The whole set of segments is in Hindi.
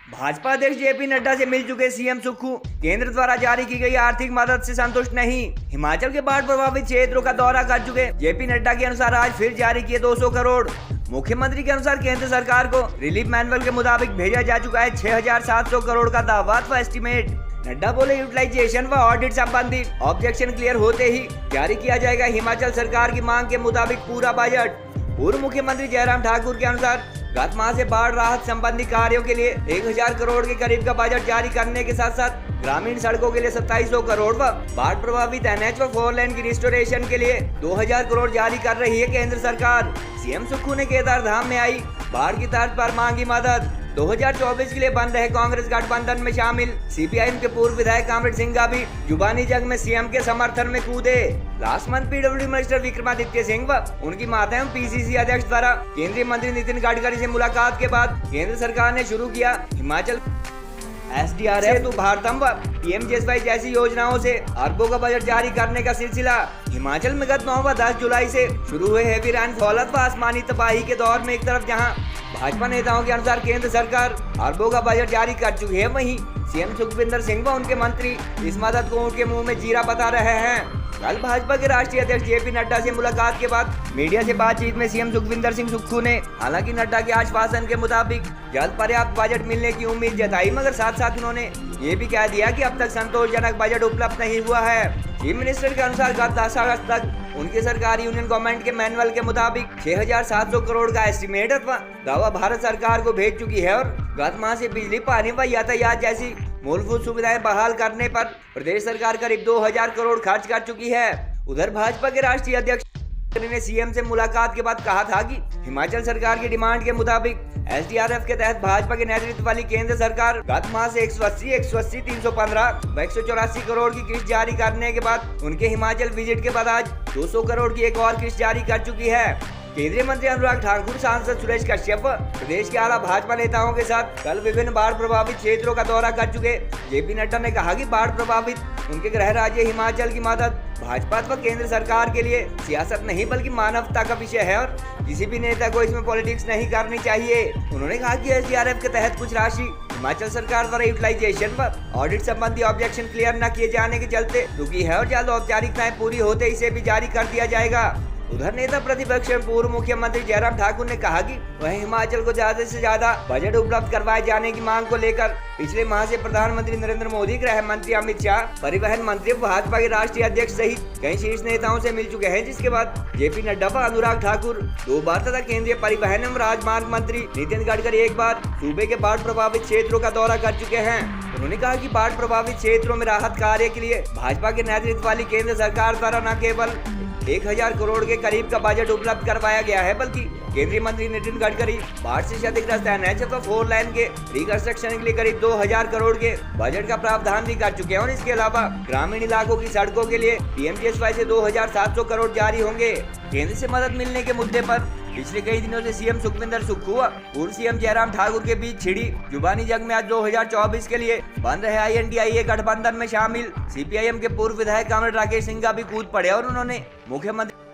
भाजपा अध्यक्ष जेपी नड्डा से मिल चुके सीएम सुक्खू। केंद्र द्वारा जारी की गई आर्थिक मदद से संतुष्ट नहीं। हिमाचल के बाढ़ प्रभावित क्षेत्रों का दौरा कर चुके जेपी नड्डा के अनुसार आज फिर जारी किए 200 करोड़। मुख्यमंत्री के अनुसार केंद्र सरकार को रिलीफ मैनुअल के मुताबिक भेजा जा चुका है 6,700 करोड़ का दावा व एस्टीमेट। नड्डा बोले यूटिलाइजेशन व ऑडिट संबंधी ऑब्जेक्शन क्लियर होते ही जारी किया जाएगा हिमाचल सरकार की मांग के मुताबिक पूरा बजट। पूर्व मुख्यमंत्री जयराम ठाकुर के अनुसार गत माह से बाढ़ राहत संबंधी कार्यों के लिए 1,000 करोड़ के करीब का बजट जारी करने के साथ साथ ग्रामीण सड़कों के लिए 2700 करोड़ व बाढ़ प्रभावित एनएच व 4 लेन की रिस्टोरेशन के लिए 2,000 करोड़ जारी कर रही है केंद्र सरकार। सीएम सुक्खू ने केदार धाम में आई बाढ़ की तर्ज पर मांगी मदद। 2024 के लिए बन रहे कांग्रेस गठबंधन में शामिल सीपीआईएम के पूर्व विधायक कामरेड सिंघा भी जुबानी जंग में सीएम के समर्थन में कूदे। Last month PWD minister Vikramaditya Singh व उनकी माता एवं पीसीसी अध्यक्ष द्वारा केंद्रीय मंत्री नितिन गडकरी से मुलाकात के बाद केंद्र सरकार ने शुरू किया हिमाचल SDRF तो भारतम व PMJSY जैसी योजनाओं से अरबों का बजट जारी करने का सिलसिला। हिमाचल में गत 9 व 10 जुलाई से शुरू हुए हेवी रेनफॉल व आसमानी तबाही के दौर में एक तरफ जहां भाजपा नेताओं के अनुसार केंद्र सरकार अरबों का बजट जारी कर चुकी है, वहीं सीएम सुखविंदर सिंह व उनके मंत्री इस मदद को उनके मुंह में जीरा बता रहे हैं। कल भाजपा के राष्ट्रीय अध्यक्ष जेपी नड्डा से मुलाकात के बाद मीडिया से बातचीत में सीएम सुखविंदर सिंह सुक्खू ने हालांकि नड्डा के आश्वासन के मुताबिक जल्द पर्याप्त बजट मिलने की उम्मीद जताई, मगर साथ साथ उन्होंने ये भी कह दिया कि अब तक संतोषजनक बजट उपलब्ध नहीं हुआ है। चीफ मिनिस्टर के अनुसार गत 10 अगस्त तक उनके सरकारी यूनियन गवर्नमेंट के मैनुअल के मुताबिक 6,700 करोड़ का एस्टीमेट अथवा दावा भारत सरकार को भेज चुकी है और गत माह से बिजली, पानी व यातायात जैसी मूलभूत सुविधाएं बहाल करने पर प्रदेश सरकार करीब 2,000 करोड़ खर्च कर चुकी है। उधर भाजपा के राष्ट्रीय अध्यक्ष ने सीएम से मुलाकात के बाद कहा था कि हिमाचल सरकार की डिमांड के मुताबिक SDRF के तहत भाजपा के नेतृत्व वाली केंद्र सरकार गत माह से 180, 315 व 184 करोड़ की किस्त जारी करने के बाद उनके हिमाचल विजिट के बाद आज 200 करोड़ की एक और किस्त जारी कर चुकी है। केंद्रीय मंत्री अनुराग ठाकुर, सांसद सुरेश कश्यप प्रदेश के आला भाजपा नेताओं के साथ कल विभिन्न बाढ़ प्रभावित क्षेत्रों का दौरा कर चुके जेपी नड्डा ने कहा कि बाढ़ प्रभावित उनके गृह राज्य हिमाचल की मदद भाजपा व केंद्र सरकार के लिए सियासत नहीं बल्कि मानवता का विषय है और किसी भी नेता को इसमें पॉलिटिक्स नहीं करनी चाहिए। उन्होंने कहा कि SDRF के तहत कुछ राशि हिमाचल सरकार द्वारा यूटिलाइजेशन व ऑडिट संबंधी ऑब्जेक्शन क्लियर न किए जाने के चलते रुकी है और जल्द औपचारिकताएं पूरी होते इसे भी जारी कर दिया जाएगा। उधर नेता प्रतिपक्ष पूर्व मुख्यमंत्री जयराम ठाकुर ने कहा कि वह हिमाचल को ज्यादा से ज्यादा बजट उपलब्ध करवाए जाने की मांग को लेकर पिछले माह से प्रधानमंत्री नरेंद्र मोदी, गृह मंत्री अमित शाह, परिवहन मंत्री, भाजपा के राष्ट्रीय अध्यक्ष सहित कई शीर्ष नेताओं से मिल चुके हैं, जिसके बाद जेपी नड्डा व अनुराग ठाकुर 2 बार तथा केंद्रीय परिवहन एवं राजमार्ग मंत्री नितिन गडकरी 1 बार सूबे के बाढ़ प्रभावित क्षेत्रों का दौरा कर चुके हैं। उन्होंने कहा कि बाढ़ प्रभावित क्षेत्रों में राहत कार्य के लिए भाजपा के नेतृत्व वाली केंद्र सरकार द्वारा न केवल 1,000 करोड़ के करीब का बजट उपलब्ध करवाया गया है, बल्कि केंद्रीय मंत्री नितिन गडकरी बाढ़ से क्षतिग्रस्त एनएच व 4 लेन के रिकंस्ट्रक्शन के लिए करीब 2,000 करोड़ के बजट का प्रावधान भी कर चुके हैं और इसके अलावा ग्रामीण इलाकों की सड़कों के लिए PMJSY से 2,700 करोड़ जारी होंगे। केंद्र से मदद मिलने के मुद्दे पर पिछले कई दिनों से सीएम सुखविंदर सुक्खू व पूर्व सीएम जयराम ठाकुर के बीच छिड़ी जुबानी जंग में आज 2024 के लिए बन रहे INDIA गठबंधन में शामिल सीपीआईएम के पूर्व विधायक कामरेड राकेश सिंघा भी कूद पड़े और उन्होंने मुख्यमंत्री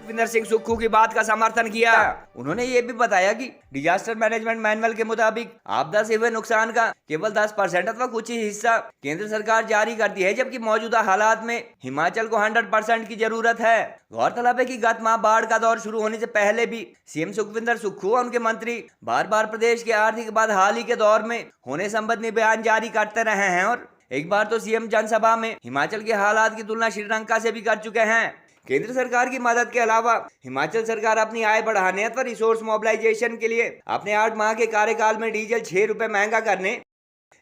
सुखविंदर सिंह सुक्खू की बात का समर्थन किया। उन्होंने ये भी बताया कि डिजास्टर मैनेजमेंट मैनुअल के मुताबिक आपदा से हुए नुकसान का केवल 10% अथवा कुछ ही हिस्सा केंद्र सरकार जारी करती है, जबकि मौजूदा हालात में हिमाचल को 100% की जरूरत है। गौरतलब है कि गत माह बाढ़ का दौर शुरू होने से पहले भी सीएम सुखविंदर सुक्खू और उनके मंत्री बार बार प्रदेश के आर्थिक बदहाली के दौर में होने संबंधी बयान जारी करते रहे हैं और एक बार तो सीएम जनसभा में हिमाचल के हालात की तुलना श्रीलंका से भी कर चुके हैं। केंद्र सरकार की मदद के अलावा हिमाचल सरकार अपनी आय बढ़ाने अथवा रिसोर्स मोबिलाइजेशन के लिए अपने 8 माह के कार्यकाल में डीजल 6 रुपए महंगा करने,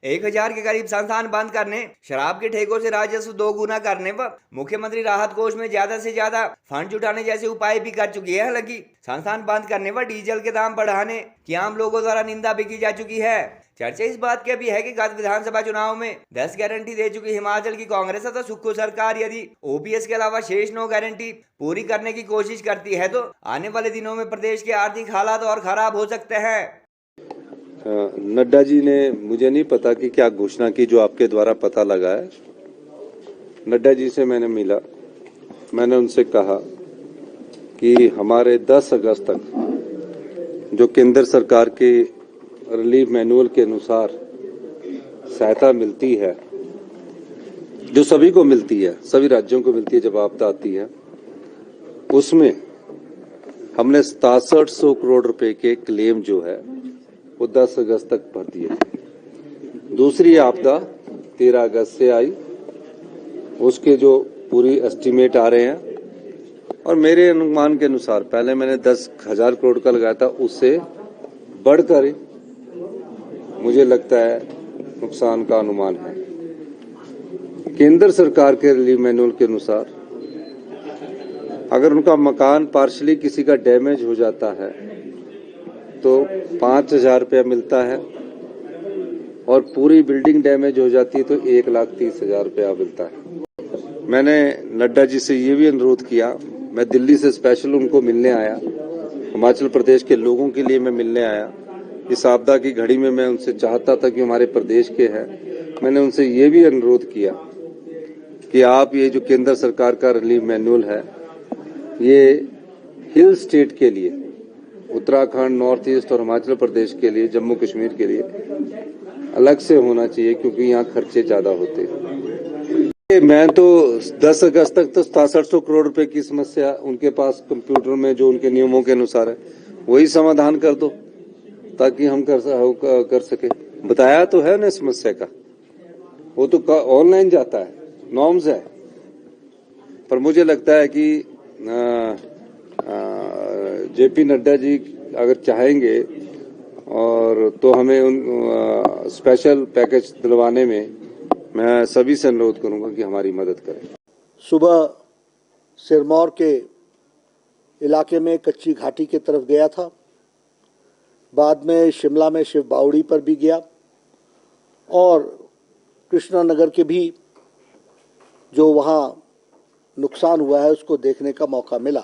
1,000 के करीब संस्थान बंद करने, शराब के ठेकों से राजस्व 2 गुना करने व मुख्यमंत्री राहत कोष में ज्यादा से ज्यादा फंड जुटाने जैसे उपाय भी कर चुकी है। हालांकि संस्थान बंद करने व डीजल के दाम बढ़ाने की आम लोगों द्वारा निंदा भी की जा चुकी है। चर्चा इस बात की भी है कि गत विधानसभा चुनाव में 10 गारंटी दे चुकी हिमाचल की कांग्रेस तथा सुक्खू सरकार यदि OPS के अलावा शेष 9 गारंटी पूरी करने की कोशिश करती है तो आने वाले दिनों में प्रदेश के आर्थिक हालात और खराब हो सकते हैं। नड्डा जी ने, मुझे नहीं पता कि क्या घोषणा की जो आपके द्वारा पता लगा है। नड्डा जी से मैंने मिला, मैंने उनसे कहा कि हमारे 10 अगस्त तक जो केंद्र सरकार के रिलीफ मैनुअल के अनुसार सहायता मिलती है, जो सभी को मिलती है, सभी राज्यों को मिलती है जब आपदा आती है, उसमें हमने 6700 करोड़ रुपए के क्लेम जो है वो 10 अगस्त तक भर दिए। दूसरी आपदा 13 अगस्त से आई, उसके जो पूरी एस्टीमेट आ रहे हैं, और मेरे अनुमान के अनुसार पहले मैंने 10,000 करोड़ का लगाया था, उससे बढ़कर मुझे लगता है नुकसान का अनुमान है। केंद्र सरकार के रिलीफ मैनुअल के अनुसार अगर उनका मकान पार्शली किसी का डैमेज हो जाता है तो 5,000 रुपया मिलता है, और पूरी बिल्डिंग डैमेज हो जाती है तो 1,30,000 रुपया मिलता है। मैंने नड्डा जी से ये भी अनुरोध किया, मैं दिल्ली से स्पेशल उनको मिलने आया, हिमाचल प्रदेश के लोगों के लिए मैं मिलने आया। इस आपदा की घड़ी में मैं उनसे चाहता था कि हमारे प्रदेश के हैं, मैंने उनसे ये भी अनुरोध किया कि आप ये जो केंद्र सरकार का रिलीफ मैनुअल है, ये हिल स्टेट के लिए, उत्तराखंड, नॉर्थ ईस्ट और हिमाचल प्रदेश के लिए, जम्मू कश्मीर के लिए अलग से होना चाहिए, क्योंकि यहाँ खर्चे ज्यादा होते हैं। मैं तो 10 अगस्त तक तो 6700 करोड़ रुपए की समस्या उनके पास कंप्यूटर में जो उनके नियमों के अनुसार है वही समाधान कर दो, ताकि हम कर सके। बताया तो है ना समस्या का, वो तो ऑनलाइन जाता है, नॉर्म्स है। पर मुझे लगता है कि जेपी नड्डा जी अगर चाहेंगे और तो हमें उन स्पेशल पैकेज दिलवाने में मैं सभी से अनुरोध करूंगा कि हमारी मदद करें। सुबह सिरमौर के इलाके में कच्ची घाटी की तरफ गया था, बाद में शिमला में शिव बावड़ी पर भी गया, और कृष्णा नगर के भी जो वहाँ नुकसान हुआ है उसको देखने का मौका मिला।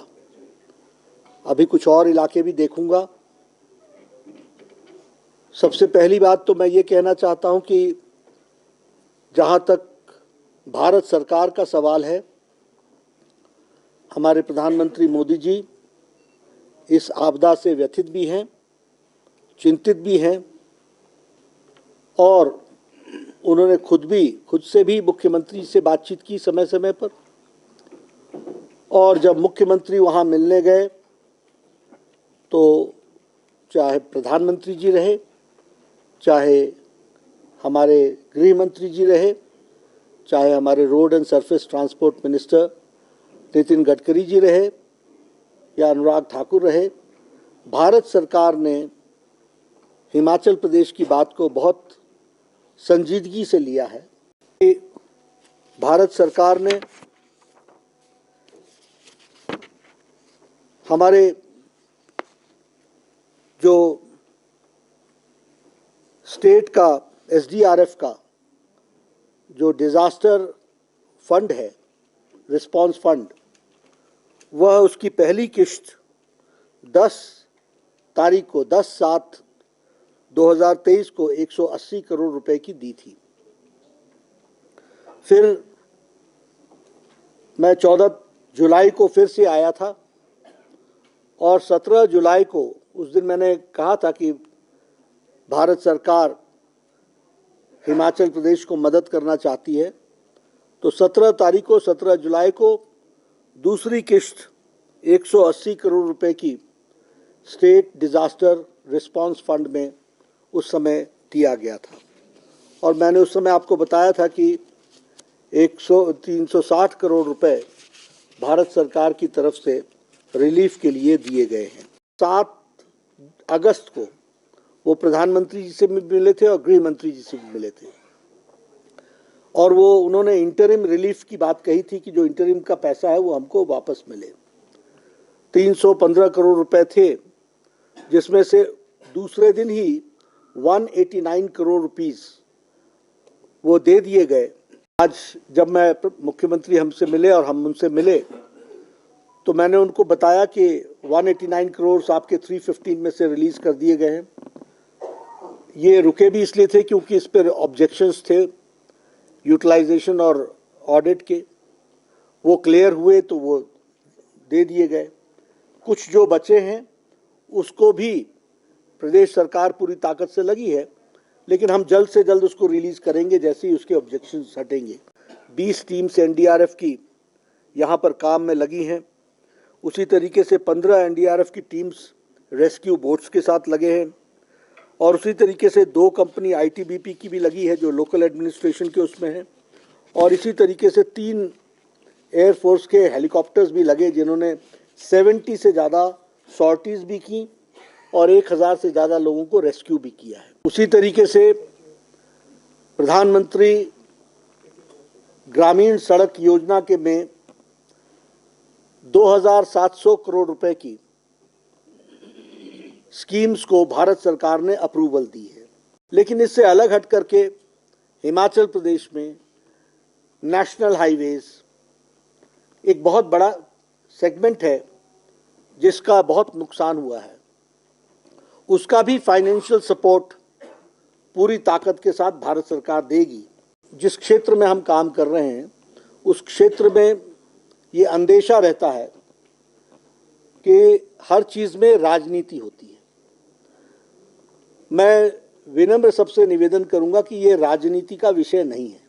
अभी कुछ और इलाके भी देखूंगा। सबसे पहली बात तो मैं ये कहना चाहता हूं कि जहां तक भारत सरकार का सवाल है, हमारे प्रधानमंत्री मोदी जी इस आपदा से व्यथित भी हैं, चिंतित भी हैं, और उन्होंने खुद से भी मुख्यमंत्री से बातचीत की समय समय पर, और जब मुख्यमंत्री वहां मिलने गए तो चाहे प्रधानमंत्री जी रहे, चाहे हमारे गृह मंत्री जी रहे, चाहे हमारे road and surface transport minister Nitin Gadkari ji रहे या अनुराग ठाकुर रहे, भारत सरकार ने हिमाचल प्रदेश की बात को बहुत संजीदगी से लिया है। भारत सरकार ने हमारे जो स्टेट का एसडीआरएफ का जो डिजास्टर फंड है, रिस्पांस फंड, वह उसकी पहली किश्त 10 तारीख को 10/7/2023 को 180 करोड़ रुपए की दी थी। फिर मैं 14 जुलाई को फिर से आया था, और 17 जुलाई को, उस दिन मैंने कहा था कि भारत सरकार हिमाचल प्रदेश को मदद करना चाहती है, तो 17 जुलाई को दूसरी किश्त 180 करोड़ रुपए की स्टेट डिजास्टर रिस्पांस फंड में उस समय दिया गया था। और मैंने उस समय आपको बताया था कि 360 करोड़ रुपए भारत सरकार की तरफ से रिलीफ के लिए दिए गए हैं। 7 अगस्त को वो प्रधानमंत्री जी से भी मिले थे और गृह मंत्री जी से भी मिले थे, और वो उन्होंने इंटरिम रिलीफ की बात कही थी कि जो इंटरिम का पैसा है वो हमको वापस मिले। 315 करोड़ रुपए थे, जिसमें से दूसरे दिन ही 189 करोड़ रुपीस वो दे दिए गए। आज जब मैं मुख्यमंत्री हमसे मिले और हम उनसे मिले तो मैंने उनको बताया कि 189 करोड़ आपके 315 में से रिलीज कर दिए गए हैं। ये रुके भी इसलिए थे क्योंकि इस पर ऑब्जेक्शंस थे यूटिलाइजेशन और ऑडिट के, वो क्लियर हुए तो वो दे दिए गए। कुछ जो बचे हैं उसको भी प्रदेश सरकार पूरी ताकत से लगी है, लेकिन हम जल्द से जल्द उसको रिलीज करेंगे जैसे ही उसके ऑब्जेक्शंस हटेंगे। 20 टीम्स एनडीआरएफ की यहाँ पर काम में लगी हैं। उसी तरीके से 15 एनडीआरएफ की टीम्स रेस्क्यू बोट्स के साथ लगे हैं और उसी तरीके से 2 कंपनी आईटीबीपी की भी लगी है जो लोकल एडमिनिस्ट्रेशन के उसमें है और इसी तरीके से 3 एयरफोर्स के हेलीकॉप्टर्स भी लगे जिन्होंने 70 से ज़्यादा सॉर्टीज भी की और 1000 से ज़्यादा लोगों को रेस्क्यू भी किया है। उसी तरीके से प्रधानमंत्री ग्रामीण सड़क योजना के में 2700 करोड़ रुपए की स्कीम्स को भारत सरकार ने अप्रूवल दी है। लेकिन इससे अलग हट करके हिमाचल प्रदेश में नेशनल हाईवेज एक बहुत बड़ा सेगमेंट है जिसका बहुत नुकसान हुआ है। उसका भी फाइनेंशियल सपोर्ट पूरी ताकत के साथ भारत सरकार देगी। जिस क्षेत्र में हम काम कर रहे हैं उस क्षेत्र में ये अंदेशा रहता है कि हर चीज़ में राजनीति होती है। मैं विनम्र सबसे निवेदन करूंगा कि ये राजनीति का विषय नहीं है,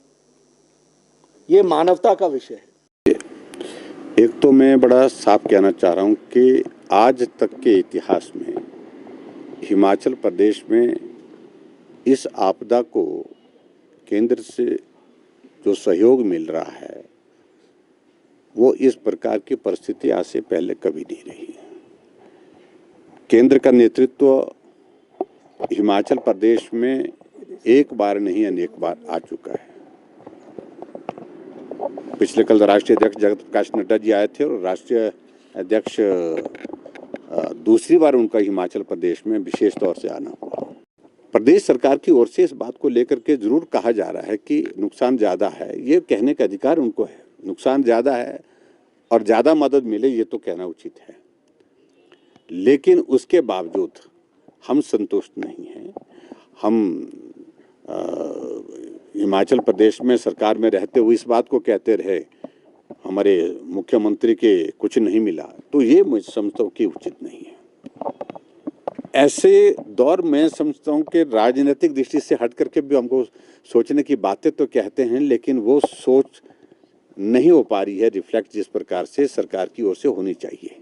ये मानवता का विषय है। एक तो मैं बड़ा साफ कहना चाह रहा हूं कि आज तक के इतिहास में हिमाचल प्रदेश में इस आपदा को केंद्र से जो सहयोग मिल रहा है वो इस प्रकार की परिस्थिति आज से पहले कभी नहीं रही। केंद्र का नेतृत्व हिमाचल प्रदेश में एक बार नहीं अनेक बार आ चुका है। पिछले कल राष्ट्रीय अध्यक्ष जगत प्रकाश नड्डा जी आए थे और राष्ट्रीय अध्यक्ष दूसरी बार उनका हिमाचल प्रदेश में विशेष तौर से आना हुआ। प्रदेश सरकार की ओर से इस बात को लेकर के जरूर कहा जा रहा है कि नुकसान ज़्यादा है, ये कहने का अधिकार उनको है। नुकसान ज़्यादा है और ज़्यादा मदद मिले ये तो कहना उचित है, लेकिन उसके बावजूद हम संतुष्ट नहीं हैं। हम हिमाचल प्रदेश में सरकार में रहते हुए इस बात को कहते रहे हमारे मुख्यमंत्री के कुछ नहीं मिला, तो ये मैं समझता हूँ कि उचित नहीं है। ऐसे दौर में समझता हूँ कि राजनीतिक दृष्टि से हट करके भी हमको सोचने की बातें तो कहते हैं, लेकिन वो सोच नहीं हो पा रही है रिफ्लेक्ट जिस प्रकार से सरकार की ओर से होनी चाहिए।